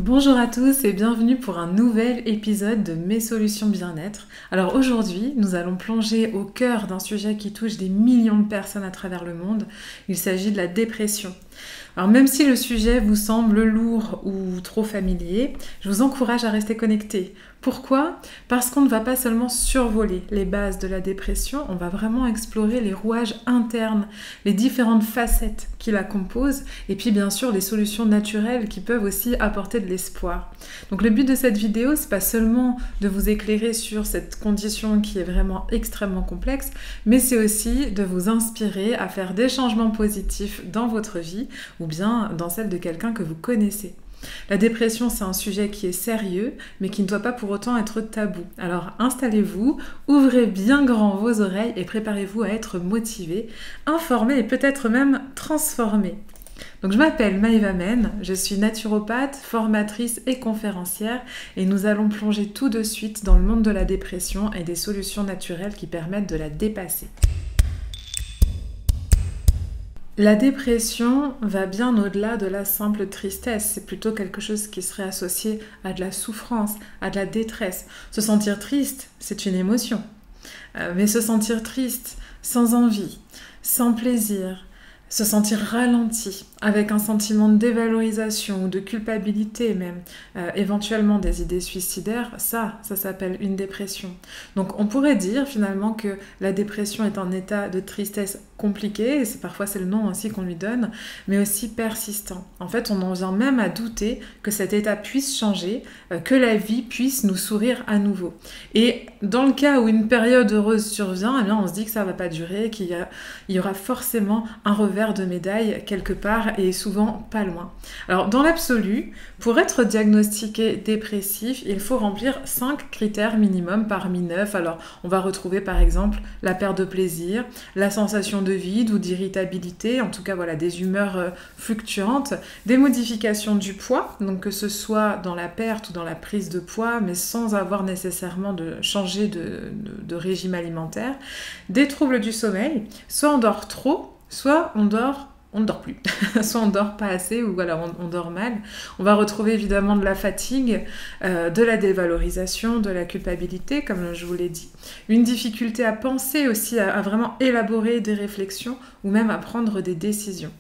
Bonjour à tous et bienvenue pour un nouvel épisode de Mes solutions bien-être. Alors aujourd'hui, nous allons plonger au cœur d'un sujet qui touche des millions de personnes à travers le monde. Il s'agit de la dépression. Alors même si le sujet vous semble lourd ou trop familier, je vous encourage à rester connecté. Pourquoi ? Parce qu'on ne va pas seulement survoler les bases de la dépression, on va vraiment explorer les rouages internes, les différentes facettes qui la composent et puis bien sûr les solutions naturelles qui peuvent aussi apporter de l'espoir. Donc le but de cette vidéo, c'est pas seulement de vous éclairer sur cette condition qui est vraiment extrêmement complexe, mais c'est aussi de vous inspirer à faire des changements positifs dans votre vie ou bien dans celle de quelqu'un que vous connaissez. La dépression, c'est un sujet qui est sérieux, mais qui ne doit pas pour autant être tabou. Alors installez-vous, ouvrez bien grand vos oreilles et préparez-vous à être motivé, informé et peut-être même transformé. Donc je m'appelle Maëva Men, je suis naturopathe, formatrice et conférencière et nous allons plonger tout de suite dans le monde de la dépression et des solutions naturelles qui permettent de la dépasser. La dépression va bien au-delà de la simple tristesse, c'est plutôt quelque chose qui serait associé à de la souffrance, à de la détresse. Se sentir triste, c'est une émotion, mais se sentir triste, sans envie, sans plaisir, se sentir ralenti, avec un sentiment de dévalorisation ou de culpabilité même, éventuellement des idées suicidaires, ça s'appelle une dépression. Donc on pourrait dire finalement que la dépression est un état de tristesse compliqué, et parfois c'est le nom ainsi qu'on lui donne, mais aussi persistant. En fait, on en vient même à douter que cet état puisse changer, que la vie puisse nous sourire à nouveau. Et dans le cas où une période heureuse survient, eh bien on se dit que ça ne va pas durer, qu'il y aura forcément un revers de médaille quelque part et souvent pas loin. Alors dans l'absolu, pour être diagnostiqué dépressif, il faut remplir 5 critères minimum parmi 9. Alors on va retrouver par exemple la perte de plaisir, la sensation de vide ou d'irritabilité, en tout cas voilà des humeurs fluctuantes, des modifications du poids, donc que ce soit dans la perte ou dans la prise de poids, mais sans avoir nécessairement de changer de régime alimentaire, des troubles du sommeil, soit on dort trop, soit on ne dort plus, soit on dort pas assez ou voilà, on dort mal. On va retrouver évidemment de la fatigue, de la dévalorisation, de la culpabilité, comme je vous l'ai dit. Une difficulté à penser aussi, à vraiment élaborer des réflexions ou même à prendre des décisions.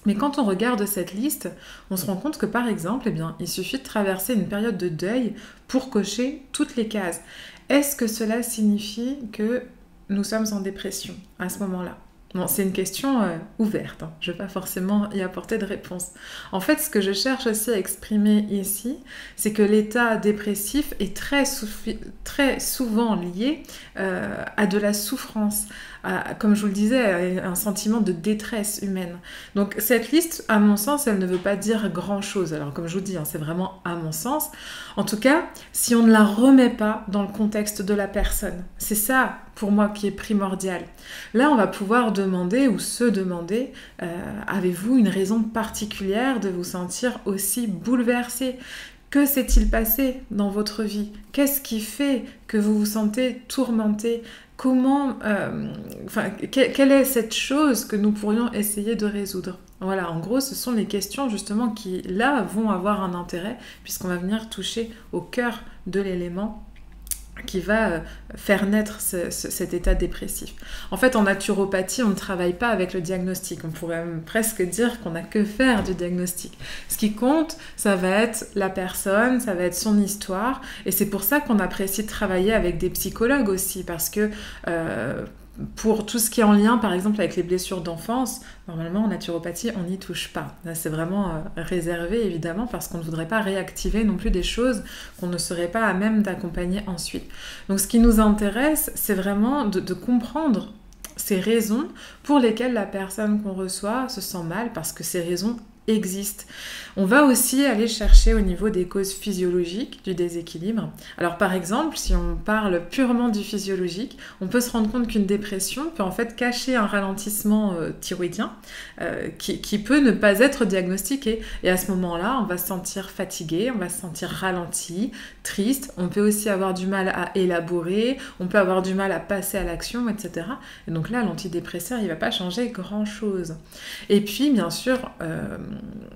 Mais quand on regarde cette liste, on se rend compte que par exemple, il suffit de traverser une période de deuil pour cocher toutes les cases. Est-ce que cela signifie que nous sommes en dépression à ce moment-là ? Bon, c'est une question ouverte, hein. Je ne vais pas forcément y apporter de réponse. En fait, ce que je cherche aussi à exprimer ici, c'est que l'état dépressif est très souvent lié à de la souffrance, comme je vous le disais, à un sentiment de détresse humaine. Donc cette liste, à mon sens, elle ne veut pas dire grand-chose. Alors comme je vous dis, hein, c'est vraiment à mon sens. En tout cas, si on ne la remet pas dans le contexte de la personne, c'est ça pour moi qui est primordial. Là, on va pouvoir demander ou se demander, avez-vous une raison particulière de vous sentir aussi bouleversé ? Que s'est-il passé dans votre vie ? Qu'est-ce qui fait que vous vous sentez tourmenté ? Quelle est cette chose que nous pourrions essayer de résoudre ? Voilà, en gros, ce sont les questions justement qui, là, vont avoir un intérêt puisqu'on va venir toucher au cœur de l'élément qui va faire naître cet état dépressif. En fait, en naturopathie, on ne travaille pas avec le diagnostic. On pourrait même presque dire qu'on n'a que faire du diagnostic. Ce qui compte, ça va être la personne, ça va être son histoire. Et c'est pour ça qu'on apprécie de travailler avec des psychologues aussi, parce que pour tout ce qui est en lien, par exemple, avec les blessures d'enfance, normalement, en naturopathie, on n'y touche pas. Là, c'est vraiment réservé, évidemment, parce qu'on ne voudrait pas réactiver non plus des choses qu'on ne serait pas à même d'accompagner ensuite. Donc, ce qui nous intéresse, c'est vraiment de comprendre ces raisons pour lesquelles la personne qu'on reçoit se sent mal, parce que ces raisons existent. On va aussi aller chercher au niveau des causes physiologiques du déséquilibre. Alors par exemple, si on parle purement du physiologique, on peut se rendre compte qu'une dépression peut en fait cacher un ralentissement thyroïdien qui peut ne pas être diagnostiqué. Et à ce moment-là, on va se sentir fatigué, on va se sentir ralenti, triste. On peut aussi avoir du mal à élaborer, on peut avoir du mal à passer à l'action, etc. Et donc là, l'antidépresseur, il ne va pas changer grand-chose. Et puis, bien sûr,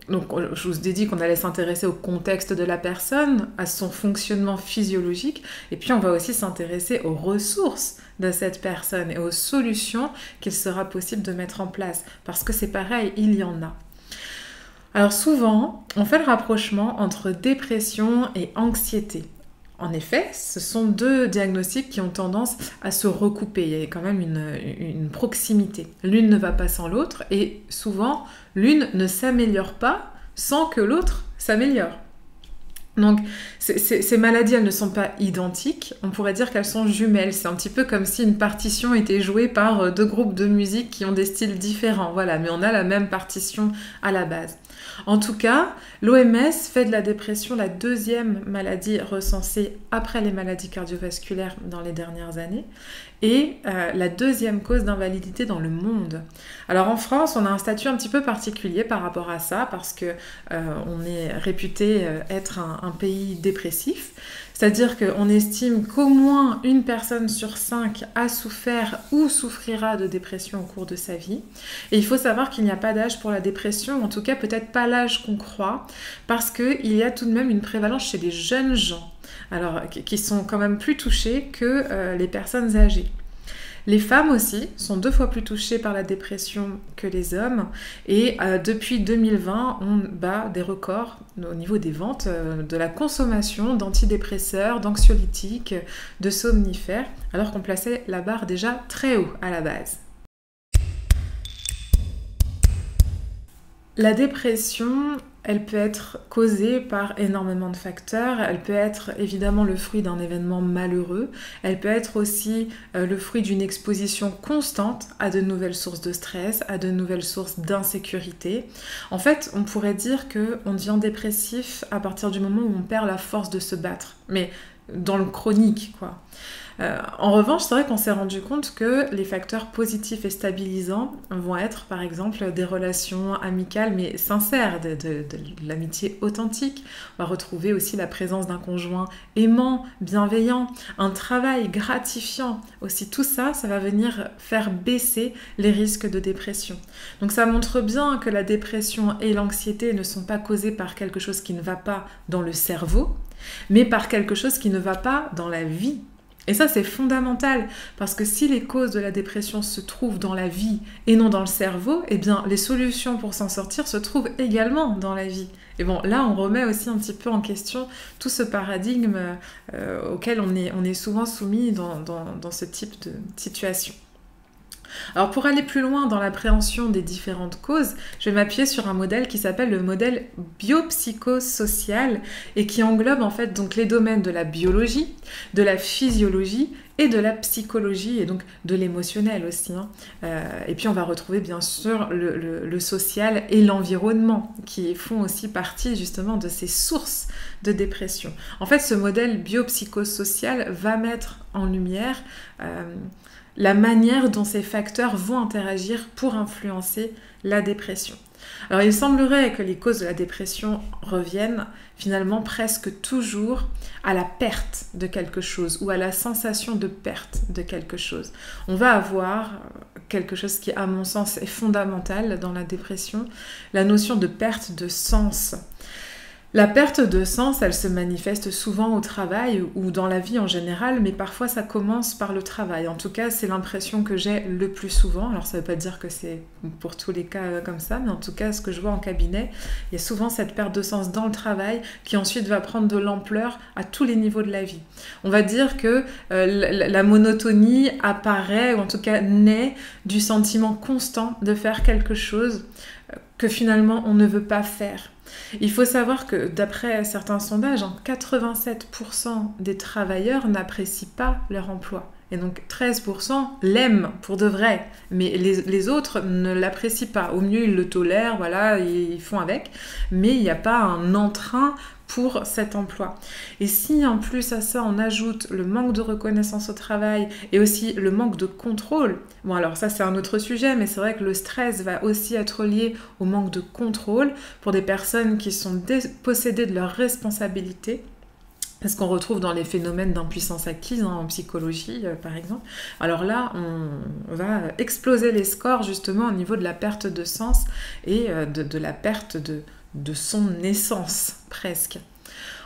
donc, je vous ai dit qu'on allait s'intéresser au contexte de la personne, à son fonctionnement physiologique, et puis on va aussi s'intéresser aux ressources de cette personne et aux solutions qu'il sera possible de mettre en place. Parce que c'est pareil, il y en a. Alors souvent, on fait le rapprochement entre dépression et anxiété. En effet, ce sont deux diagnostics qui ont tendance à se recouper. Il y a quand même une proximité. L'une ne va pas sans l'autre et souvent, l'une ne s'améliore pas sans que l'autre s'améliore. Donc, ces maladies, elles ne sont pas identiques. On pourrait dire qu'elles sont jumelles. C'est un petit peu comme si une partition était jouée par deux groupes de musique qui ont des styles différents. Voilà, mais on a la même partition à la base. En tout cas, l'OMS fait de la dépression la deuxième maladie recensée après les maladies cardiovasculaires dans les dernières années et la deuxième cause d'invalidité dans le monde. Alors en France, on a un statut un petit peu particulier par rapport à ça parce que on est réputé être un pays dépressif. C'est-à-dire qu'on estime qu'au moins une personne sur 5 a souffert ou souffrira de dépression au cours de sa vie. Et il faut savoir qu'il n'y a pas d'âge pour la dépression, en tout cas peut-être pas l'âge qu'on croit, parce qu'il y a tout de même une prévalence chez les jeunes gens, alors qui sont quand même plus touchés que les personnes âgées. Les femmes aussi sont 2 fois plus touchées par la dépression que les hommes et depuis 2020, on bat des records au niveau des ventes, de la consommation d'antidépresseurs, d'anxiolytiques, de somnifères, alors qu'on plaçait la barre déjà très haut à la base. La dépression, elle peut être causée par énormément de facteurs. Elle peut être évidemment le fruit d'un événement malheureux. Elle peut être aussi le fruit d'une exposition constante à de nouvelles sources de stress, à de nouvelles sources d'insécurité. En fait, on pourrait dire qu'on devient dépressif à partir du moment où on perd la force de se battre. Mais dans le chronique, quoi. En revanche, c'est vrai qu'on s'est rendu compte que les facteurs positifs et stabilisants vont être, par exemple, des relations amicales mais sincères, de l'amitié authentique. On va retrouver aussi la présence d'un conjoint aimant, bienveillant, un travail gratifiant. Aussi, tout ça, ça va venir faire baisser les risques de dépression. Donc ça montre bien que la dépression et l'anxiété ne sont pas causées par quelque chose qui ne va pas dans le cerveau, mais par quelque chose qui ne va pas dans la vie. Et ça, c'est fondamental, parce que si les causes de la dépression se trouvent dans la vie et non dans le cerveau, eh bien, les solutions pour s'en sortir se trouvent également dans la vie. Et bon, là, on remet aussi un petit peu en question tout ce paradigme auquel on est souvent soumis dans ce type de situation. Alors pour aller plus loin dans l'appréhension des différentes causes, je vais m'appuyer sur un modèle qui s'appelle le modèle biopsychosocial et qui englobe en fait donc les domaines de la biologie, de la physiologie et de la psychologie et donc de l'émotionnel aussi. Et puis on va retrouver bien sûr le social et l'environnement qui font aussi partie justement de ces sources de dépression. En fait, ce modèle biopsychosocial va mettre en lumière la manière dont ces facteurs vont interagir pour influencer la dépression. Alors il semblerait que les causes de la dépression reviennent finalement presque toujours à la perte de quelque chose ou à la sensation de perte de quelque chose. On va avoir quelque chose qui à mon sens est fondamental dans la dépression, la notion de perte de sens. La perte de sens, elle se manifeste souvent au travail ou dans la vie en général, mais parfois ça commence par le travail. En tout cas, c'est l'impression que j'ai le plus souvent. Alors ça ne veut pas dire que c'est pour tous les cas comme ça, mais en tout cas, ce que je vois en cabinet, il y a souvent cette perte de sens dans le travail qui ensuite va prendre de l'ampleur à tous les niveaux de la vie. On va dire que la monotonie apparaît, ou en tout cas naît, du sentiment constant de faire quelque chose que finalement on ne veut pas faire. Il faut savoir que d'après certains sondages, 87% des travailleurs n'apprécient pas leur emploi. Et donc 13% l'aiment pour de vrai, mais les autres ne l'apprécient pas. Au mieux, ils le tolèrent, voilà, ils font avec, mais il n'y a pas un entrain pour cet emploi. Et si en plus à ça on ajoute le manque de reconnaissance au travail et aussi le manque de contrôle, bon alors ça c'est un autre sujet, mais c'est vrai que le stress va aussi être lié au manque de contrôle pour des personnes qui sont dépossédées de leurs responsabilités. C'est ce qu'on retrouve dans les phénomènes d'impuissance acquise en psychologie, par exemple. Alors là, on va exploser les scores justement au niveau de la perte de sens et de la perte de son essence, presque.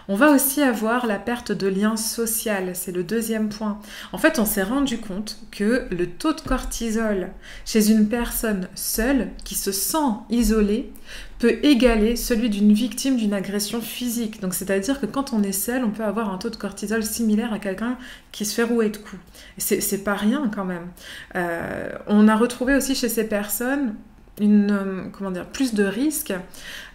On va aussi avoir la perte de lien social, c'est le deuxième point. En fait, on s'est rendu compte que le taux de cortisol chez une personne seule qui se sent isolée peut égaler celui d'une victime d'une agression physique. Donc, c'est-à-dire que quand on est seul, on peut avoir un taux de cortisol similaire à quelqu'un qui se fait rouer de coups. C'est pas rien quand même. On a retrouvé aussi chez ces personnes plus de risques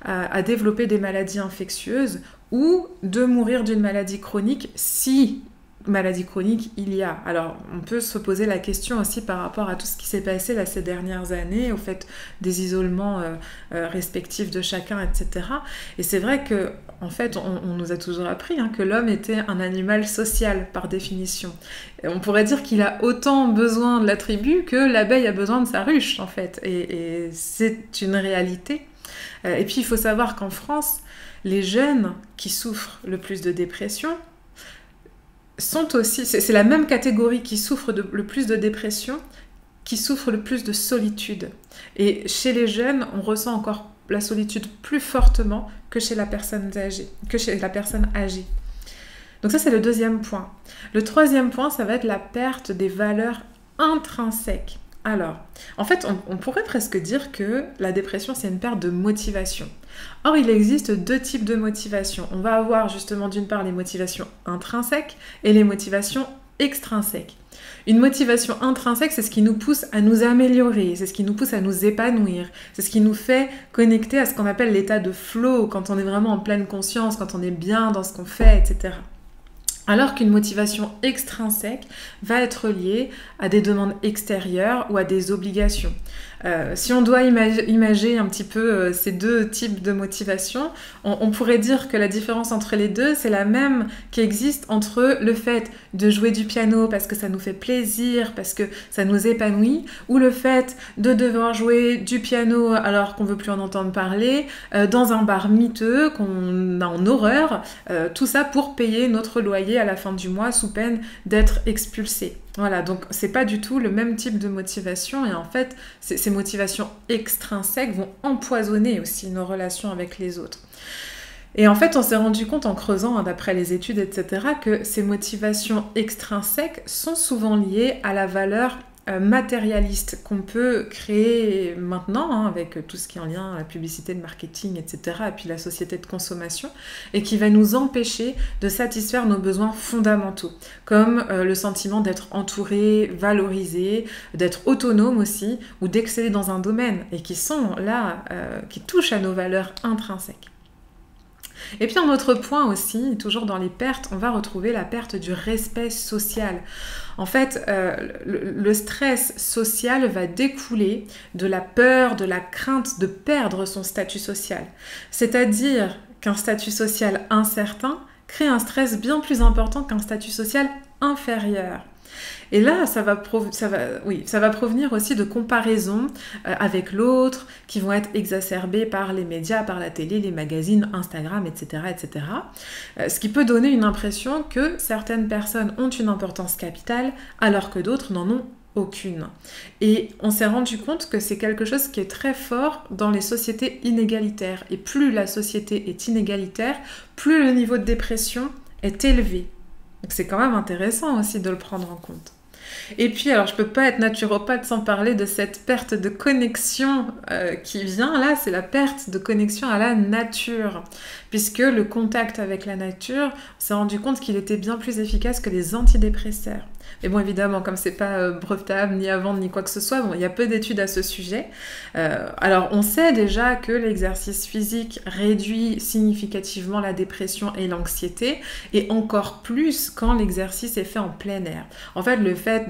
à développer des maladies infectieuses ou de mourir d'une maladie chronique si maladie chronique il y a. Alors on peut se poser la question aussi par rapport à tout ce qui s'est passé là ces dernières années, au fait des isolements respectifs de chacun, etc. Et c'est vrai que en fait on nous a toujours appris que l'homme était un animal social par définition. Et on pourrait dire qu'il a autant besoin de la tribu que l'abeille a besoin de sa ruche en fait. Et c'est une réalité. Et puis il faut savoir qu'en France, les jeunes qui souffrent le plus de dépression sont aussi, c'est la même catégorie qui souffre le plus de dépression, qui souffre le plus de solitude. Et chez les jeunes, on ressent encore la solitude plus fortement que chez la personne âgée. Donc ça, c'est le deuxième point. Le troisième point, ça va être la perte des valeurs intrinsèques. Alors, en fait, on pourrait presque dire que la dépression, c'est une perte de motivation. Or, il existe deux types de motivation. On va avoir justement d'une part les motivations intrinsèques et les motivations extrinsèques. Une motivation intrinsèque, c'est ce qui nous pousse à nous améliorer, c'est ce qui nous pousse à nous épanouir, c'est ce qui nous fait connecter à ce qu'on appelle l'état de flow, quand on est vraiment en pleine conscience, quand on est bien dans ce qu'on fait, etc. Alors qu'une motivation extrinsèque va être liée à des demandes extérieures ou à des obligations. Si on doit imager un petit peu ces deux types de motivation, on pourrait dire que la différence entre les deux, c'est la même qui existe entre le fait de jouer du piano parce que ça nous fait plaisir, parce que ça nous épanouit, ou le fait de devoir jouer du piano alors qu'on veut plus en entendre parler, dans un bar miteux qu'on a en horreur, tout ça pour payer notre loyer à la fin du mois sous peine d'être expulsé. Voilà, donc c'est pas du tout le même type de motivation et en fait, ces motivations extrinsèques vont empoisonner aussi nos relations avec les autres. Et en fait, on s'est rendu compte en creusant, d'après les études, etc., que ces motivations extrinsèques sont souvent liées à la valeur matérialiste qu'on peut créer maintenant avec tout ce qui est en lien à la publicité, le marketing, etc. et puis la société de consommation et qui va nous empêcher de satisfaire nos besoins fondamentaux comme le sentiment d'être entouré, valorisé, d'être autonome aussi ou d'exceller dans un domaine et qui sont là, qui touchent à nos valeurs intrinsèques. Et puis un autre point aussi, toujours dans les pertes, on va retrouver la perte du respect social. En fait, le stress social va découler de la peur, de la crainte de perdre son statut social. C'est-à-dire qu'un statut social incertain crée un stress bien plus important qu'un statut social inférieur. Et là, ça va provenir aussi de comparaisons avec l'autre qui vont être exacerbées par les médias, par la télé, les magazines, Instagram, etc. etc. Ce qui peut donner une impression que certaines personnes ont une importance capitale alors que d'autres n'en ont aucune. Et on s'est rendu compte que c'est quelque chose qui est très fort dans les sociétés inégalitaires. Et plus la société est inégalitaire, plus le niveau de dépression est élevé. Donc c'est quand même intéressant aussi de le prendre en compte. Et puis, alors je peux pas être naturopathe sans parler de cette perte de connexion qui vient là, c'est la perte de connexion à la nature. Puisque le contact avec la nature, on s'est rendu compte qu'il était bien plus efficace que les antidépresseurs. Mais bon, évidemment, comme c'est pas brevetable, ni à vendre, ni quoi que ce soit, bon, il y a peu d'études à ce sujet. Alors, on sait déjà que l'exercice physique réduit significativement la dépression et l'anxiété, et encore plus quand l'exercice est fait en plein air. En fait, le fait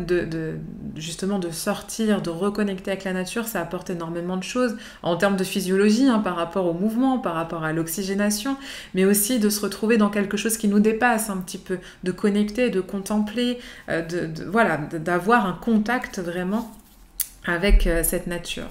justement de sortir, de reconnecter avec la nature, ça apporte énormément de choses en termes de physiologie, par rapport au mouvement, par rapport à l'oxygénation, mais aussi de se retrouver dans quelque chose qui nous dépasse un petit peu, de connecter, de contempler, d'avoir un contact vraiment avec cette nature.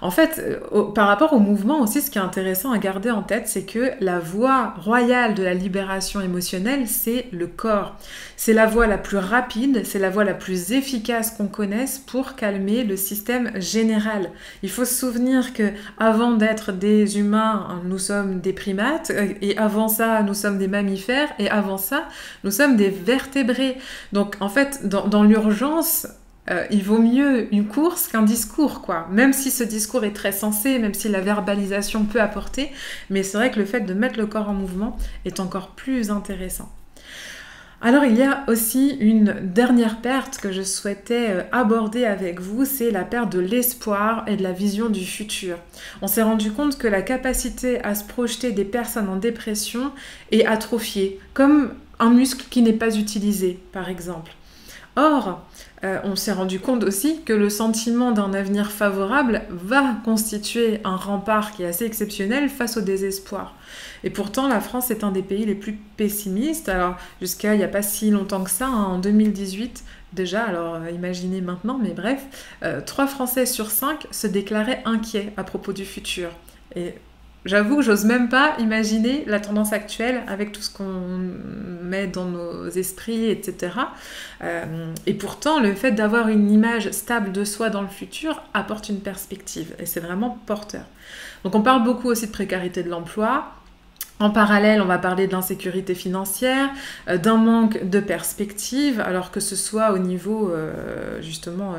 En fait, par rapport au mouvement aussi, ce qui est intéressant à garder en tête, c'est que la voie royale de la libération émotionnelle, c'est le corps. C'est la voie la plus rapide, c'est la voie la plus efficace qu'on connaisse pour calmer le système général. Il faut se souvenir que avant d'être des humains, nous sommes des primates, et avant ça, nous sommes des mammifères, et avant ça, nous sommes des vertébrés. Donc en fait, dans l'urgence, il vaut mieux une course qu'un discours, quoi. Même si ce discours est très sensé, même si la verbalisation peut apporter, mais c'est vrai que le fait de mettre le corps en mouvement est encore plus intéressant. Alors il y a aussi une dernière perte que je souhaitais aborder avec vous, c'est la perte de l'espoir et de la vision du futur. On s'est rendu compte que la capacité à se projeter des personnes en dépression est atrophiée, comme un muscle qui n'est pas utilisé, par exemple. Or, on s'est rendu compte aussi que le sentiment d'un avenir favorable va constituer un rempart qui est assez exceptionnel face au désespoir. Et pourtant, la France est un des pays les plus pessimistes. Alors, jusqu'à il n'y a pas si longtemps que ça, hein, en 2018 déjà, alors imaginez maintenant, mais bref, 3 Français sur 5 se déclaraient inquiets à propos du futur. Et j'avoue que j'ose même pas imaginer la tendance actuelle avec tout ce qu'on met dans nos esprits, etc. Et pourtant, le fait d'avoir une image stable de soi dans le futur apporte une perspective et c'est vraiment porteur. Donc on parle beaucoup aussi de précarité de l'emploi. En parallèle, on va parler de l'insécurité financière, d'un manque de perspective, alors que ce soit au niveau justement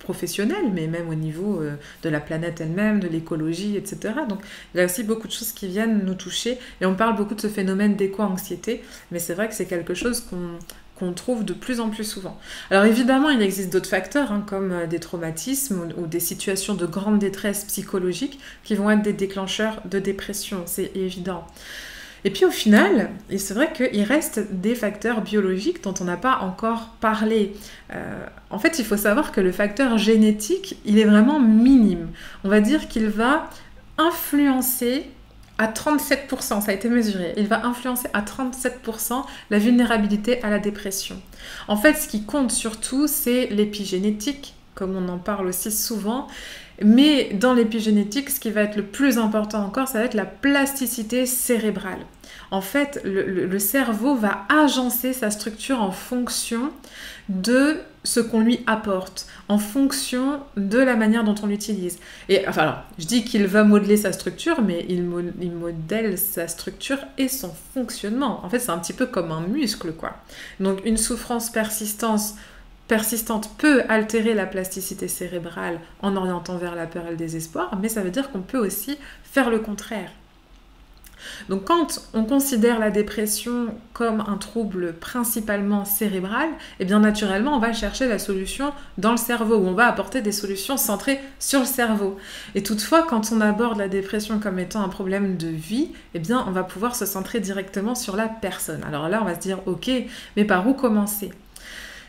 professionnel, mais même au niveau de la planète elle-même, de l'écologie, etc. Donc il y a aussi beaucoup de choses qui viennent nous toucher. Et on parle beaucoup de ce phénomène d'éco-anxiété, mais c'est vrai que c'est quelque chose qu'on trouve de plus en plus souvent. Alors évidemment, il existe d'autres facteurs, hein, comme des traumatismes ou des situations de grande détresse psychologique qui vont être des déclencheurs de dépression, c'est évident. Et puis au final, et c'est vrai qu'il reste des facteurs biologiques dont on n'a pas encore parlé. En fait, il faut savoir que le facteur génétique, il est vraiment minime. On va dire qu'il va influencer à 37%, ça a été mesuré, il va influencer à 37% la vulnérabilité à la dépression. En fait, ce qui compte surtout, c'est l'épigénétique, comme on en parle aussi souvent, mais dans l'épigénétique, ce qui va être le plus important encore, ça va être la plasticité cérébrale. En fait, le cerveau va agencer sa structure en fonction de ce qu'on lui apporte, en fonction de la manière dont on l'utilise. Et enfin, alors, je dis qu'il va modeler sa structure, mais il modèle sa structure et son fonctionnement. En fait, c'est un petit peu comme un muscle, quoi. Donc, une souffrance persistante peut altérer la plasticité cérébrale en orientant vers la peur et le désespoir, mais ça veut dire qu'on peut aussi faire le contraire. Donc quand on considère la dépression comme un trouble principalement cérébral, eh bien naturellement on va chercher la solution dans le cerveau, où on va apporter des solutions centrées sur le cerveau. Et toutefois, quand on aborde la dépression comme étant un problème de vie, eh bien on va pouvoir se centrer directement sur la personne. Alors là on va se dire ok, mais par où commencer ?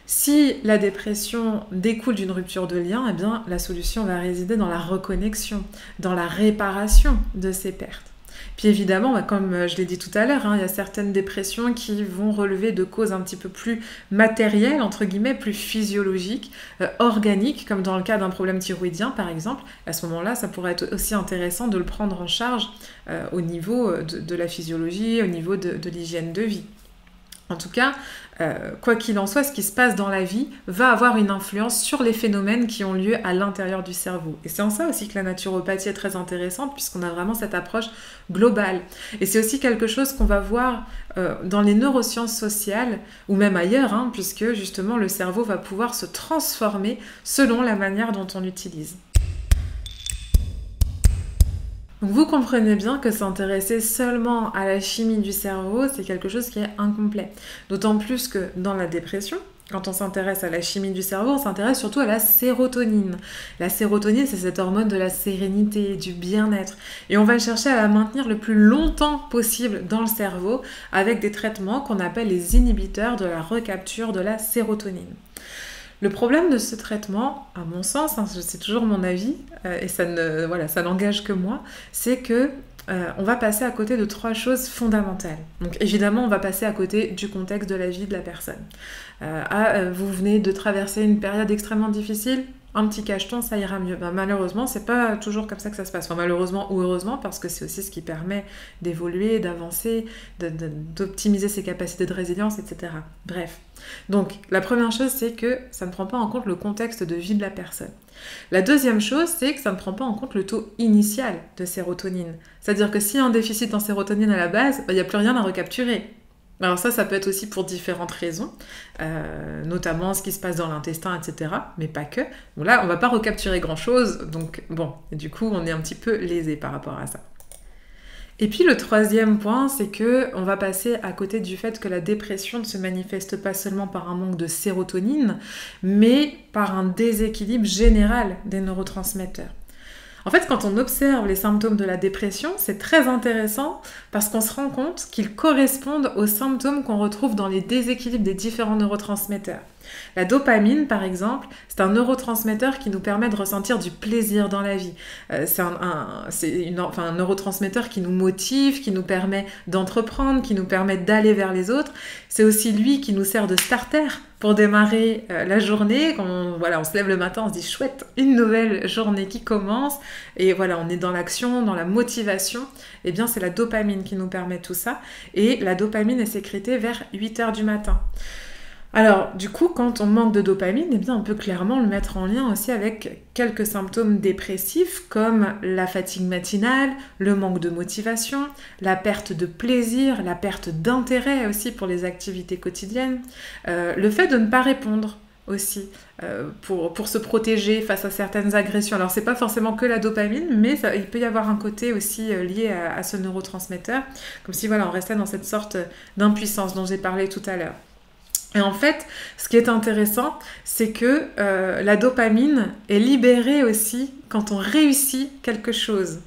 Si la dépression découle d'une rupture de lien, eh bien la solution va résider dans la reconnexion, dans la réparation de ces pertes. Puis évidemment, comme je l'ai dit tout à l'heure, il y a certaines dépressions qui vont relever de causes un petit peu plus matérielles, entre guillemets, plus physiologiques, organiques, comme dans le cas d'un problème thyroïdien par exemple. À ce moment-là, ça pourrait être aussi intéressant de le prendre en charge au niveau de la physiologie, au niveau de l'hygiène de vie. En tout cas, quoi qu'il en soit, ce qui se passe dans la vie va avoir une influence sur les phénomènes qui ont lieu à l'intérieur du cerveau. Et c'est en ça aussi que la naturopathie est très intéressante, puisqu'on a vraiment cette approche globale. Et c'est aussi quelque chose qu'on va voir dans les neurosciences sociales, ou même ailleurs, puisque justement le cerveau va pouvoir se transformer selon la manière dont on l'utilise. Donc vous comprenez bien que s'intéresser seulement à la chimie du cerveau, c'est quelque chose qui est incomplet. D'autant plus que dans la dépression, quand on s'intéresse à la chimie du cerveau, on s'intéresse surtout à la sérotonine. La sérotonine, c'est cette hormone de la sérénité, du bien-être. Et on va chercher à la maintenir le plus longtemps possible dans le cerveau avec des traitements qu'on appelle les inhibiteurs de la recapture de la sérotonine. Le problème de ce traitement, à mon sens, c'est toujours mon avis, et ça n'engage que moi, c'est que on va passer à côté de 3 choses fondamentales. Donc évidemment, on va passer à côté du contexte de la vie de la personne. Vous venez de traverser une période extrêmement difficile ? un petit cacheton, ça ira mieux. Ben, malheureusement, c'est pas toujours comme ça que ça se passe. Enfin, malheureusement ou heureusement, parce que c'est aussi ce qui permet d'évoluer, d'avancer, d'optimiser ses capacités de résilience, etc. Bref. Donc, la première chose, c'est que ça ne prend pas en compte le contexte de vie de la personne. La deuxième chose, c'est que ça ne prend pas en compte le taux initial de sérotonine. C'est-à-dire que s'il y a un déficit en sérotonine à la base, il n'y a plus rien à recapturer. Alors ça peut être aussi pour différentes raisons, notamment ce qui se passe dans l'intestin, etc. Mais pas que. Bon, là, on va pas recapturer grand-chose, donc bon, du coup, on est un petit peu lésé par rapport à ça. Et puis le troisième point, c'est que on va passer à côté du fait que la dépression ne se manifeste pas seulement par un manque de sérotonine, mais par un déséquilibre général des neurotransmetteurs. En fait, quand on observe les symptômes de la dépression, c'est très intéressant parce qu'on se rend compte qu'ils correspondent aux symptômes qu'on retrouve dans les déséquilibres des différents neurotransmetteurs. La dopamine, par exemple, c'est un neurotransmetteur qui nous permet de ressentir du plaisir dans la vie. C'est un neurotransmetteur qui nous motive, qui nous permet d'entreprendre, qui nous permet d'aller vers les autres. C'est aussi lui qui nous sert de starter pour démarrer la journée. Quand on se lève le matin, on se dit chouette, une nouvelle journée qui commence. Et voilà, on est dans l'action, dans la motivation. Eh bien, c'est la dopamine qui nous permet tout ça. Et la dopamine est sécrétée vers 8h du matin. Alors, du coup, quand on manque de dopamine, eh bien, on peut clairement le mettre en lien aussi avec quelques symptômes dépressifs comme la fatigue matinale, le manque de motivation, la perte de plaisir, la perte d'intérêt aussi pour les activités quotidiennes, le fait de ne pas répondre aussi pour se protéger face à certaines agressions. Alors, c'est pas forcément que la dopamine, mais il peut y avoir un côté aussi lié à ce neurotransmetteur, comme si on restait dans cette sorte d'impuissance dont j'ai parlé tout à l'heure. Et en fait, ce qui est intéressant, c'est que la dopamine est libérée aussi quand on réussit quelque chose.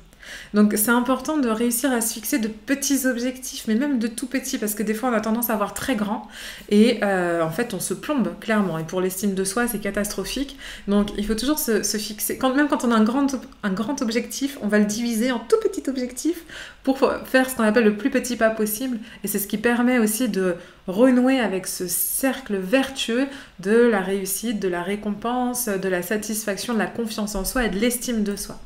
Donc c'est important de réussir à se fixer de petits objectifs, mais même de tout petits, parce que des fois on a tendance à avoir très grand, et en fait on se plombe clairement, et pour l'estime de soi c'est catastrophique. Donc il faut toujours se fixer, même quand on a un grand objectif, on va le diviser en tout petit objectif pour faire ce qu'on appelle le plus petit pas possible, et c'est ce qui permet aussi de renouer avec ce cercle vertueux de la réussite, de la récompense, de la satisfaction, de la confiance en soi et de l'estime de soi.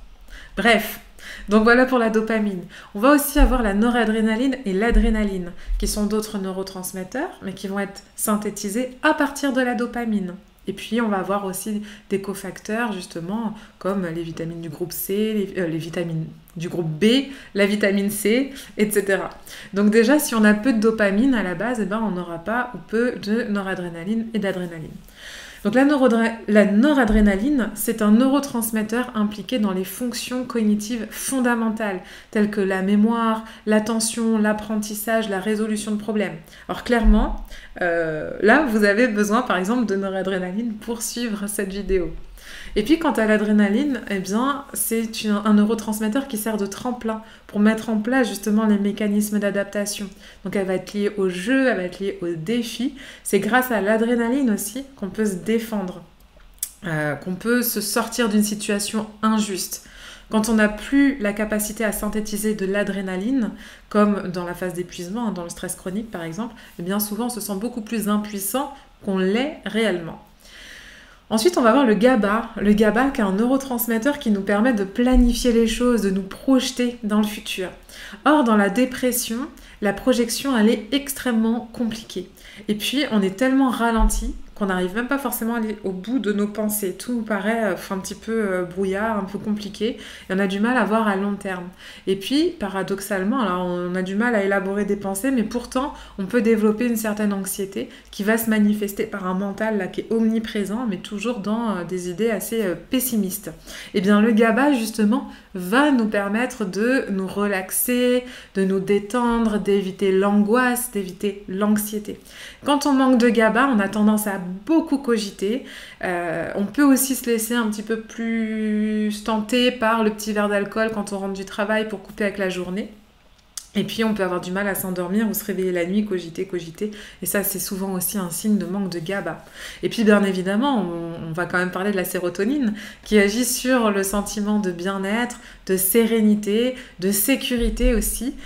Bref, donc voilà pour la dopamine. On va aussi avoir la noradrénaline et l'adrénaline, qui sont d'autres neurotransmetteurs, mais qui vont être synthétisés à partir de la dopamine. Et puis on va avoir aussi des cofacteurs, justement, comme les vitamines du groupe C, les vitamines du groupe B, la vitamine C, etc. Donc déjà, si on a peu de dopamine à la base, on n'aura pas ou peu de noradrénaline et d'adrénaline. Donc la noradrénaline, c'est un neurotransmetteur impliqué dans les fonctions cognitives fondamentales, telles que la mémoire, l'attention, l'apprentissage, la résolution de problèmes. Alors clairement, là, vous avez besoin, par exemple, de noradrénaline pour suivre cette vidéo. Et puis, quant à l'adrénaline, c'est un neurotransmetteur qui sert de tremplin pour mettre en place justement les mécanismes d'adaptation. Donc, elle va être liée au jeu, elle va être liée au défi. C'est grâce à l'adrénaline aussi qu'on peut se défendre, qu'on peut se sortir d'une situation injuste. Quand on n'a plus la capacité à synthétiser de l'adrénaline, comme dans la phase d'épuisement, dans le stress chronique par exemple, bien souvent on se sent beaucoup plus impuissant qu'on l'est réellement. Ensuite, on va voir le GABA. Le GABA qui est un neurotransmetteur qui nous permet de planifier les choses, de nous projeter dans le futur. Or, dans la dépression, la projection, elle est extrêmement compliquée. Et puis, on est tellement ralenti qu'on n'arrive même pas forcément à aller au bout de nos pensées. Tout nous paraît un petit peu brouillard, un peu compliqué, et on a du mal à voir à long terme. Et puis, paradoxalement, alors on a du mal à élaborer des pensées, mais pourtant, on peut développer une certaine anxiété qui va se manifester par un mental là, qui est omniprésent, mais toujours dans des idées assez pessimistes. Et bien, le GABA, justement, va nous permettre de nous relaxer, de nous détendre, d'éviter l'angoisse, d'éviter l'anxiété. Quand on manque de GABA, on a tendance à beaucoup cogiter. On peut aussi se laisser un petit peu plus tenter par le petit verre d'alcool quand on rentre du travail pour couper avec la journée. Et puis, on peut avoir du mal à s'endormir ou se réveiller la nuit, cogiter. Et ça, c'est souvent aussi un signe de manque de GABA. Et puis, bien évidemment, on va quand même parler de la sérotonine qui agit sur le sentiment de bien-être, de sérénité, de sécurité aussi.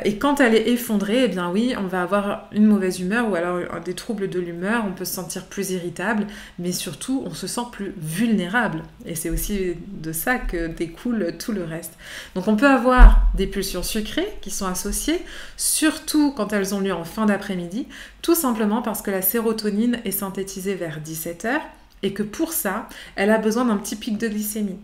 Et quand elle est effondrée, eh bien oui, on va avoir une mauvaise humeur ou alors des troubles de l'humeur, on peut se sentir plus irritable, mais surtout on se sent plus vulnérable. Et c'est aussi de ça que découle tout le reste. Donc on peut avoir des pulsions sucrées qui sont associées, surtout quand elles ont lieu en fin d'après-midi, tout simplement parce que la sérotonine est synthétisée vers 17h et que pour ça, elle a besoin d'un petit pic de glycémie.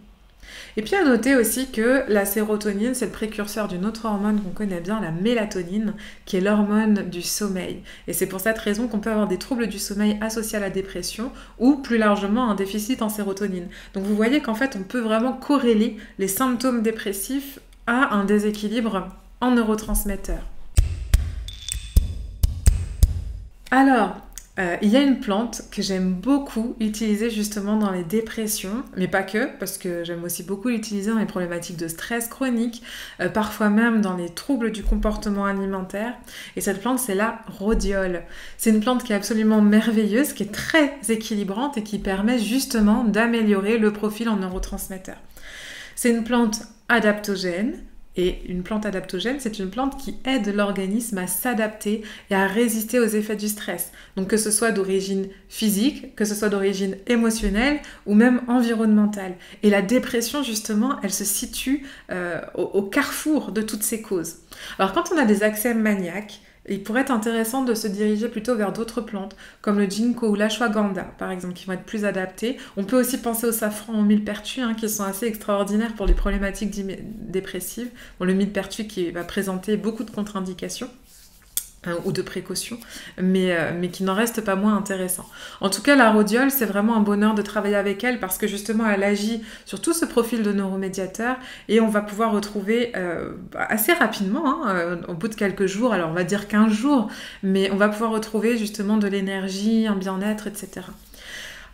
Et puis à noter aussi que la sérotonine, c'est le précurseur d'une autre hormone qu'on connaît bien, la mélatonine, qui est l'hormone du sommeil. Et c'est pour cette raison qu'on peut avoir des troubles du sommeil associés à la dépression ou plus largement un déficit en sérotonine. Donc vous voyez qu'en fait, on peut vraiment corréler les symptômes dépressifs à un déséquilibre en neurotransmetteurs. Alors, il y a une plante que j'aime beaucoup utiliser justement dans les dépressions, mais pas que, parce que j'aime aussi beaucoup l'utiliser dans les problématiques de stress chronique, parfois même dans les troubles du comportement alimentaire. Et cette plante, c'est la rhodiole. C'est une plante qui est absolument merveilleuse, qui est très équilibrante et qui permet justement d'améliorer le profil en neurotransmetteurs. C'est une plante adaptogène. Et une plante adaptogène, c'est une plante qui aide l'organisme à s'adapter et à résister aux effets du stress. Donc que ce soit d'origine physique, que ce soit d'origine émotionnelle ou même environnementale. Et la dépression, justement, elle se situe au carrefour de toutes ces causes. Alors quand on a des accès maniaques, il pourrait être intéressant de se diriger plutôt vers d'autres plantes, comme le ginkgo ou l'ashwagandha, par exemple, qui vont être plus adaptées. On peut aussi penser au safran, au millepertuis, qui sont assez extraordinaires pour les problématiques dépressives. Bon, le millepertuis qui va présenter beaucoup de contre-indications, ou de précautions, mais qui n'en reste pas moins intéressant. En tout cas, la rhodiole, c'est vraiment un bonheur de travailler avec elle parce que justement, elle agit sur tout ce profil de neuromédiateur et on va pouvoir retrouver assez rapidement, au bout de quelques jours, alors on va dire 15 jours, mais on va pouvoir retrouver justement de l'énergie, un bien-être, etc.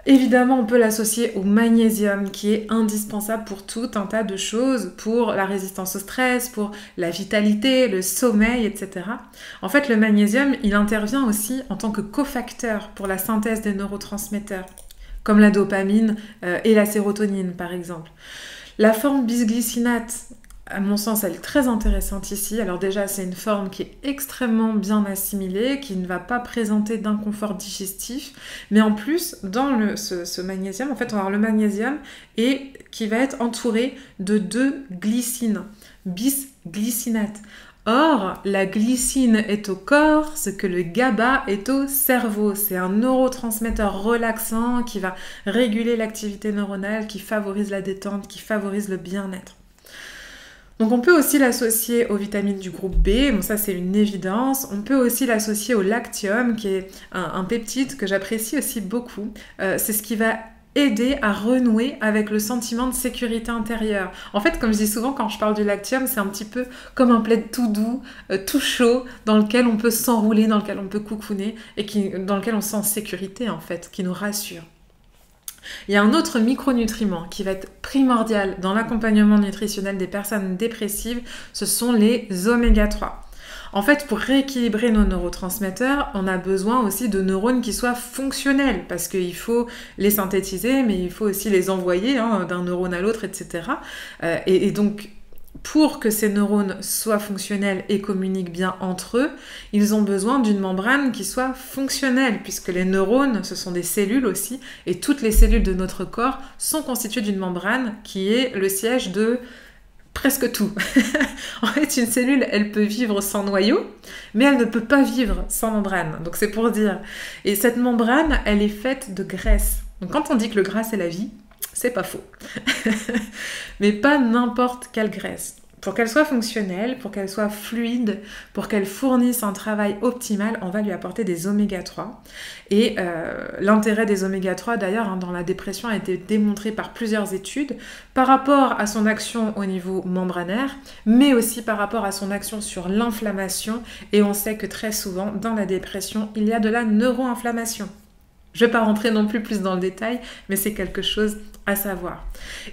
Évidemment, on peut l'associer au magnésium qui est indispensable pour tout un tas de choses, pour la résistance au stress, pour la vitalité, le sommeil, etc. En fait, le magnésium, il intervient aussi en tant que cofacteur pour la synthèse des neurotransmetteurs, comme la dopamine et la sérotonine, par exemple. La forme bisglycinate, à mon sens, elle est très intéressante ici. Alors déjà, c'est une forme qui est extrêmement bien assimilée, qui ne va pas présenter d'inconfort digestif. Mais en plus, dans ce magnésium, en fait, on va avoir le magnésium et qui va être entouré de 2 glycines, bisglycinate. Or, la glycine est au corps, ce que le GABA est au cerveau. C'est un neurotransmetteur relaxant qui va réguler l'activité neuronale, qui favorise la détente, qui favorise le bien-être. Donc on peut aussi l'associer aux vitamines du groupe B, bon ça c'est une évidence. On peut aussi l'associer au lactium, qui est un peptide que j'apprécie aussi beaucoup. C'est ce qui va aider à renouer avec le sentiment de sécurité intérieure. En fait, comme je dis souvent quand je parle du lactium, c'est un petit peu comme un plaid tout doux, tout chaud, dans lequel on peut s'enrouler, dans lequel on peut coucouner, et dans lequel on se sent en sécurité en fait, qui nous rassure. Il y a un autre micronutriment qui va être primordial dans l'accompagnement nutritionnel des personnes dépressives, ce sont les oméga 3. En fait, pour rééquilibrer nos neurotransmetteurs, on a besoin aussi de neurones qui soient fonctionnels, parce qu'il faut les synthétiser, mais il faut aussi les envoyer d'un neurone à l'autre, etc. Et donc, pour que ces neurones soient fonctionnels et communiquent bien entre eux, ils ont besoin d'une membrane qui soit fonctionnelle, puisque les neurones, ce sont des cellules aussi, et toutes les cellules de notre corps sont constituées d'une membrane qui est le siège de presque tout. En fait, une cellule, elle peut vivre sans noyau, mais elle ne peut pas vivre sans membrane. Donc c'est pour dire. Et cette membrane, elle est faite de graisse. Donc quand on dit que le gras, c'est la vie, c'est pas faux. Mais pas n'importe quelle graisse. Pour qu'elle soit fonctionnelle, pour qu'elle soit fluide, pour qu'elle fournisse un travail optimal, on va lui apporter des oméga 3. Et l'intérêt des oméga 3, d'ailleurs, dans la dépression, a été démontré par plusieurs études par rapport à son action au niveau membranaire, mais aussi par rapport à son action sur l'inflammation. Et on sait que très souvent, dans la dépression, il y a de la neuroinflammation. Je ne vais pas rentrer non plus dans le détail, mais c'est quelque chose à savoir.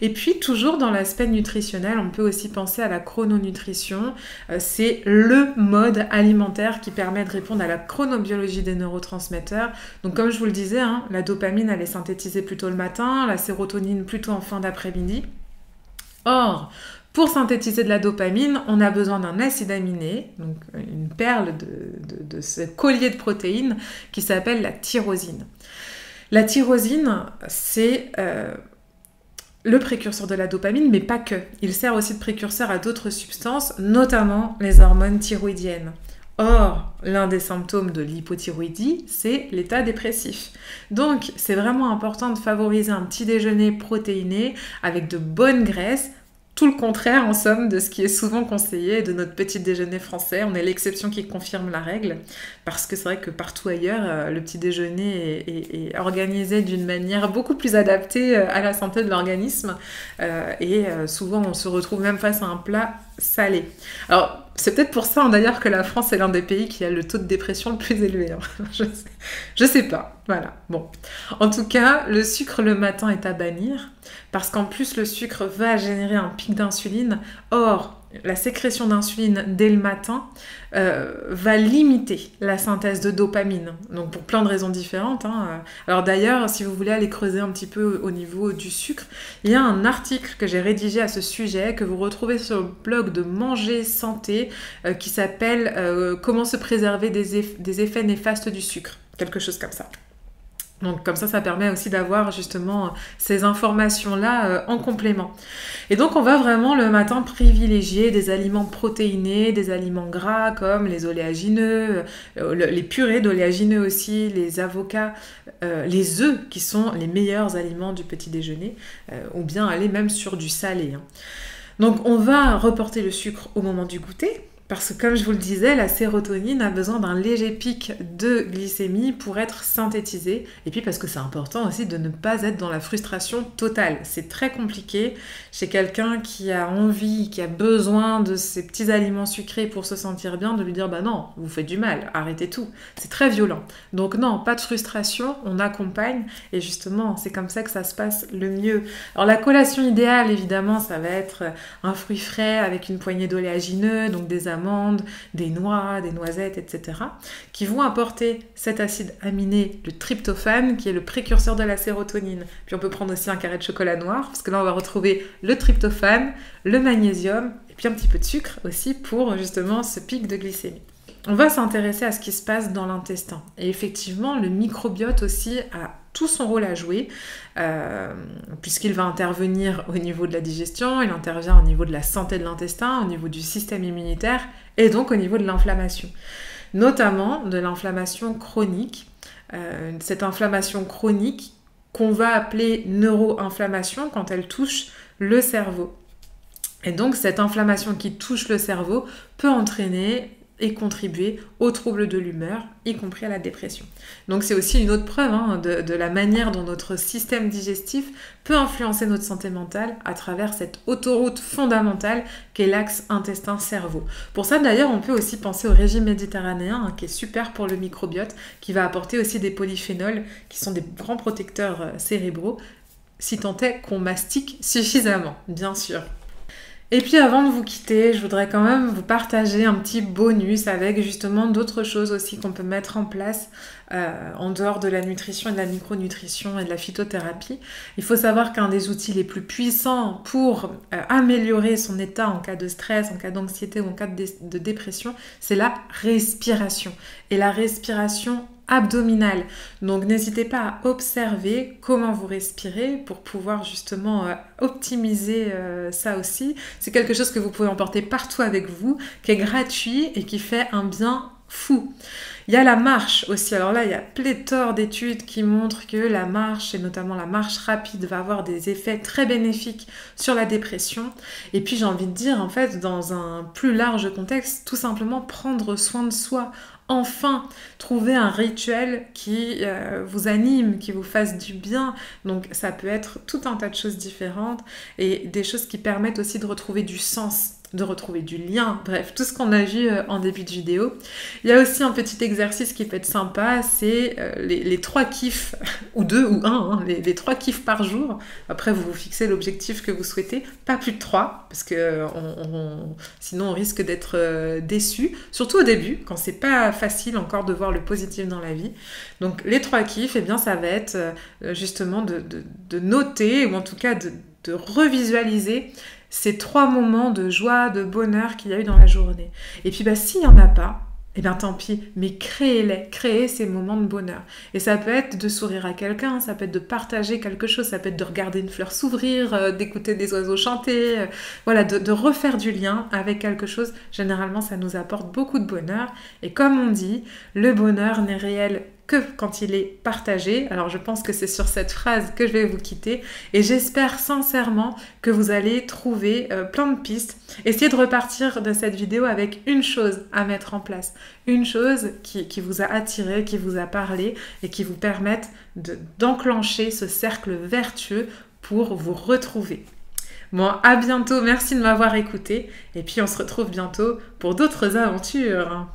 Et puis, toujours dans l'aspect nutritionnel, on peut aussi penser à la chrononutrition. C'est le mode alimentaire qui permet de répondre à la chronobiologie des neurotransmetteurs. Donc, comme je vous le disais, la dopamine, elle est synthétisée plutôt le matin, la sérotonine plutôt en fin d'après-midi. Or, Pour synthétiser de la dopamine, on a besoin d'un acide aminé, donc une perle de ce collier de protéines qui s'appelle la tyrosine. La tyrosine, c'est le précurseur de la dopamine, mais pas que. Il sert aussi de précurseur à d'autres substances, notamment les hormones thyroïdiennes. Or, l'un des symptômes de l'hypothyroïdie, c'est l'état dépressif. Donc, c'est vraiment important de favoriser un petit déjeuner protéiné avec de bonnes graisses, tout le contraire en somme de ce qui est souvent conseillé de notre petit déjeuner français. On est l'exception qui confirme la règle, parce que c'est vrai que partout ailleurs, le petit déjeuner est organisé d'une manière beaucoup plus adaptée à la santé de l'organisme, et souvent on se retrouve même face à un plat salé. Alors, c'est peut-être pour ça d'ailleurs que la France est l'un des pays qui a le taux de dépression le plus élevé. Je sais pas. Voilà. Bon. En tout cas, le sucre le matin est à bannir parce qu'en plus le sucre va générer un pic d'insuline. Or, la sécrétion d'insuline dès le matin va limiter la synthèse de dopamine. Donc pour plein de raisons différentes. Alors d'ailleurs, si vous voulez aller creuser un petit peu au niveau du sucre, il y a un article que j'ai rédigé à ce sujet que vous retrouvez sur le blog de Manger Santé qui s'appelle Comment se préserver des effets néfastes du sucre. Quelque chose comme ça. Donc comme ça permet aussi d'avoir justement ces informations-là en complément. Et donc on va vraiment le matin privilégier des aliments protéinés, des aliments gras comme les oléagineux, les purées d'oléagineux aussi, les avocats, les œufs qui sont les meilleurs aliments du petit déjeuner, ou bien aller même sur du salé. Donc on va reporter le sucre au moment du goûter. Parce que comme je vous le disais, la sérotonine a besoin d'un léger pic de glycémie pour être synthétisée. Et puis parce que c'est important aussi de ne pas être dans la frustration totale. C'est très compliqué chez quelqu'un qui a envie, qui a besoin de ces petits aliments sucrés pour se sentir bien, de lui dire « bah non, vous faites du mal, arrêtez tout ». C'est très violent. Donc non, pas de frustration, on accompagne et justement, c'est comme ça que ça se passe le mieux. Alors la collation idéale, évidemment, ça va être un fruit frais avec une poignée d'oléagineux, donc des amandes, des noix, des noisettes, etc., qui vont apporter cet acide aminé, le tryptophane, qui est le précurseur de la sérotonine. Puis on peut prendre aussi un carré de chocolat noir, parce que là on va retrouver le tryptophane, le magnésium, et puis un petit peu de sucre aussi pour justement ce pic de glycémie. On va s'intéresser à ce qui se passe dans l'intestin. Et effectivement, le microbiote aussi a tout son rôle à jouer, puisqu'il va intervenir au niveau de la digestion, il intervient au niveau de la santé de l'intestin, au niveau du système immunitaire, et donc au niveau de l'inflammation. Notamment de l'inflammation chronique. Cette inflammation chronique qu'on va appeler neuroinflammation quand elle touche le cerveau. Et donc cette inflammation qui touche le cerveau peut entraîner et contribuer aux troubles de l'humeur, y compris à la dépression. Donc c'est aussi une autre preuve de la manière dont notre système digestif peut influencer notre santé mentale à travers cette autoroute fondamentale qu'est l'axe intestin-cerveau. Pour ça d'ailleurs, on peut aussi penser au régime méditerranéen qui est super pour le microbiote, qui va apporter aussi des polyphénols qui sont des grands protecteurs cérébraux, si tant est qu'on mastique suffisamment, bien sûr. Et puis avant de vous quitter, je voudrais quand même vous partager un petit bonus avec justement d'autres choses aussi qu'on peut mettre en place en dehors de la nutrition et de la micronutrition et de la phytothérapie. Il faut savoir qu'un des outils les plus puissants pour améliorer son état en cas de stress, en cas d'anxiété ou en cas de dépression, c'est la respiration. Et la respiration abdominale. Donc n'hésitez pas à observer comment vous respirez pour pouvoir justement optimiser ça aussi. C'est quelque chose que vous pouvez emporter partout avec vous, qui est gratuit et qui fait un bien fou. Il y a la marche aussi. Alors là, il y a pléthore d'études qui montrent que la marche, et notamment la marche rapide, va avoir des effets très bénéfiques sur la dépression. Et puis j'ai envie de dire, en fait, dans un plus large contexte, tout simplement prendre soin de soi. Enfin, trouver un rituel qui vous anime, qui vous fasse du bien. Donc ça peut être tout un tas de choses différentes et des choses qui permettent aussi de retrouver du sens, de retrouver du lien, bref, tout ce qu'on a vu en début de vidéo. Il y a aussi un petit exercice qui peut être sympa, c'est les 3 kiffs, ou 2 ou 1, les 3 kiffs par jour. Après, vous vous fixez l'objectif que vous souhaitez, pas plus de 3, parce que sinon on risque d'être déçu, surtout au début, quand c'est pas facile encore de voir le positif dans la vie. Donc les 3 kiffs, eh bien ça va être justement de noter, ou en tout cas de revisualiser ces 3 moments de joie, de bonheur qu'il y a eu dans la journée. Et puis s'il n'y en a pas, eh bien tant pis, mais créez-les, créez ces moments de bonheur. Et ça peut être de sourire à quelqu'un, ça peut être de partager quelque chose, ça peut être de regarder une fleur s'ouvrir, d'écouter des oiseaux chanter, voilà, de refaire du lien avec quelque chose. Généralement, ça nous apporte beaucoup de bonheur. Et comme on dit, le bonheur n'est réel que quand il est partagé. Alors je pense que c'est sur cette phrase que je vais vous quitter et j'espère sincèrement que vous allez trouver plein de pistes. Essayez de repartir de cette vidéo avec une chose à mettre en place, une chose qui vous a attiré, qui vous a parlé et qui vous permette d'enclencher ce cercle vertueux pour vous retrouver. Bon, à bientôt, merci de m'avoir écouté et puis on se retrouve bientôt pour d'autres aventures.